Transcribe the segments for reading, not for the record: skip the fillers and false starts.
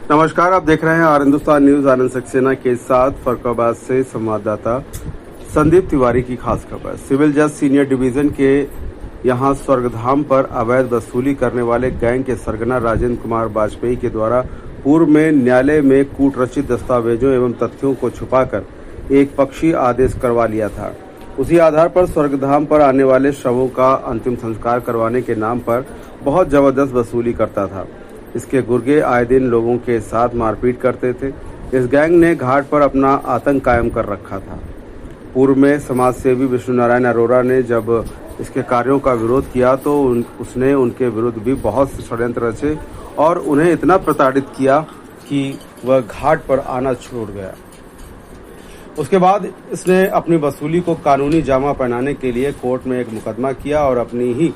नमस्कार, आप देख रहे हैं आर हिंदुस्तान न्यूज। आनंद सक्सेना के साथ फर्रुखाबाद से संवाददाता संदीप तिवारी की खास खबर। सिविल जज सीनियर डिवीजन के यहां स्वर्गधाम पर अवैध वसूली करने वाले गैंग के सरगना राजेंद्र कुमार वाजपेयी के द्वारा पूर्व में न्यायालय में कूटरचित दस्तावेजों एवं तथ्यों को छुपाकर एक पक्षीय आदेश करवा लिया था। उसी आधार पर स्वर्गधाम पर आने वाले शवों का अंतिम संस्कार करवाने के नाम पर बहुत जबरदस्त वसूली करता था। इसके गुर्गे आए दिन लोगों के साथ मारपीट करते थे। इस गैंग ने घाट पर अपना आतंक कायम कर रखा था। पूर्व में समाज सेवी विष्णु नारायण अरोड़ा ने जब इसके कार्यों का विरोध किया तो उसने उनके विरुद्ध भी बहुत से षड्यंत्र रचे और उन्हें इतना प्रताड़ित किया कि वह घाट पर आना छोड़ गया। उसके बाद इसने अपनी वसूली को कानूनी जामा पहनाने के लिए कोर्ट में एक मुकदमा किया और अपनी ही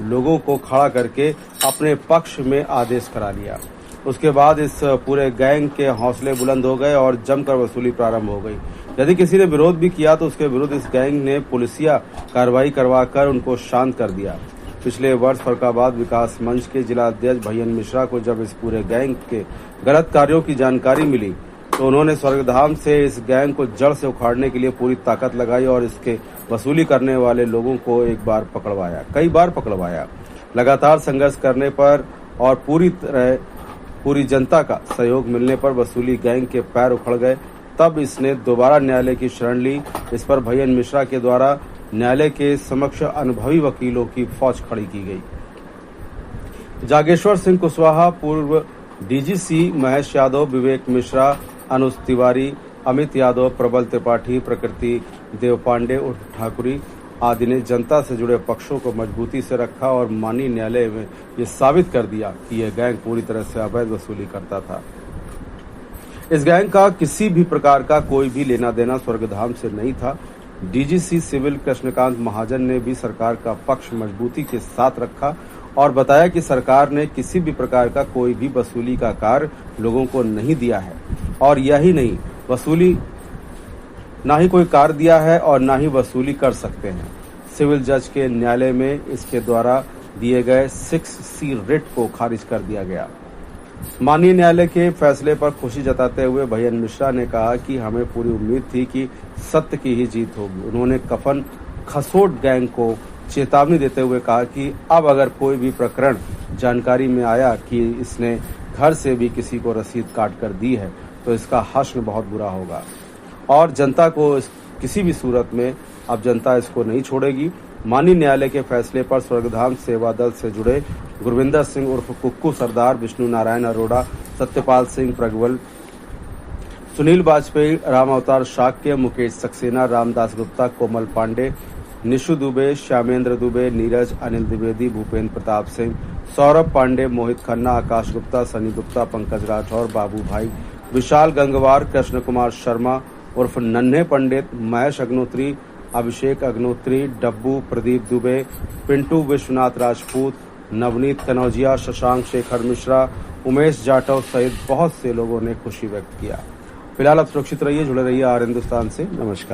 लोगों को खड़ा करके अपने पक्ष में आदेश करा लिया। उसके बाद इस पूरे गैंग के हौसले बुलंद हो गए और जमकर वसूली प्रारंभ हो गई। यदि किसी ने विरोध भी किया तो उसके विरुद्ध इस गैंग ने पुलिसिया कार्रवाई करवाकर उनको शांत कर दिया। पिछले वर्ष फर्रुखाबाद विकास मंच के जिला अध्यक्ष भैयन मिश्रा को जब इस पूरे गैंग के गलत कार्यों की जानकारी मिली तो उन्होंने स्वर्गधाम से इस गैंग को जड़ से उखाड़ने के लिए पूरी ताकत लगाई और इसके वसूली करने वाले लोगों को कई बार पकड़वाया। लगातार संघर्ष करने पर और पूरी जनता का सहयोग मिलने पर वसूली गैंग के पैर उखड़ गए। तब इसने दोबारा न्यायालय की शरण ली। इस पर भैयन मिश्रा के द्वारा न्यायालय के समक्ष अनुभवी वकीलों की फौज खड़ी की गई। जागेश्वर सिंह कुशवाहा, पूर्व डीजीसी महेश यादव, विवेक मिश्रा, अनुज तिवारी, अमित यादव, प्रबल त्रिपाठी, प्रकृति देवपांडे उर्फ ठाकुरी आदि ने जनता से जुड़े पक्षों को मजबूती से रखा और माननीय न्यायालय में ये साबित कर दिया कि यह गैंग पूरी तरह से अवैध वसूली करता था। इस गैंग का किसी भी प्रकार का कोई भी लेना देना स्वर्गधाम से नहीं था। डीजीसी सिविल कृष्णकांत महाजन ने भी सरकार का पक्ष मजबूती के साथ रखा और बताया कि सरकार ने किसी भी प्रकार का कोई भी वसूली का कार्य लोगों को नहीं दिया है और यही नहीं, वसूली ना ही कोई कार्य दिया है और ना ही वसूली कर सकते हैं। सिविल जज के न्यायालय में इसके द्वारा दिए गए 6C रिट को खारिज कर दिया गया। माननीय न्यायालय के फैसले पर खुशी जताते हुए भैयन मिश्रा ने कहा कि हमें पूरी उम्मीद थी कि सत्य की ही जीत होगी। उन्होंने कफन खसोट गैंग को चेतावनी देते हुए कहा कि अब अगर कोई भी प्रकरण जानकारी में आया कि इसने घर से भी किसी को रसीद काट कर दी है तो इसका हश्र बहुत बुरा होगा और जनता को किसी भी सूरत में अब जनता इसको नहीं छोड़ेगी। माननीय न्यायालय के फैसले पर स्वर्गधाम सेवा दल से जुड़े गुरविंदर सिंह उर्फ कुक्कू सरदार, विष्णु नारायण अरोड़ा, सत्यपाल सिंह प्रगवल, सुनील वाजपेयी, राम अवतार शाक्य, मुकेश सक्सेना, रामदास गुप्ता, कोमल पांडे, निशु दुबे, श्यामेंद्र दुबे, नीरज, अनिल द्विवेदी, भूपेंद्र प्रताप सिंह, सौरभ पांडे, मोहित खन्ना, आकाश गुप्ता, सनी गुप्ता, पंकज राठौर, बाबू भाई, विशाल गंगवार, कृष्ण कुमार शर्मा उर्फ नन्हे पंडित, महेश अग्नोत्री, अभिषेक अग्नोत्री, डब्बू, प्रदीप दुबे, पिंटू विश्वनाथ राजपूत, नवनीत कनौजिया, शशांक शेखर मिश्रा, उमेश जाटव सहित बहुत से लोगों ने खुशी व्यक्त किया। फिलहाल आप सुरक्षित रहिए, जुड़े रहिए आर हिंदुस्तान से। नमस्कार।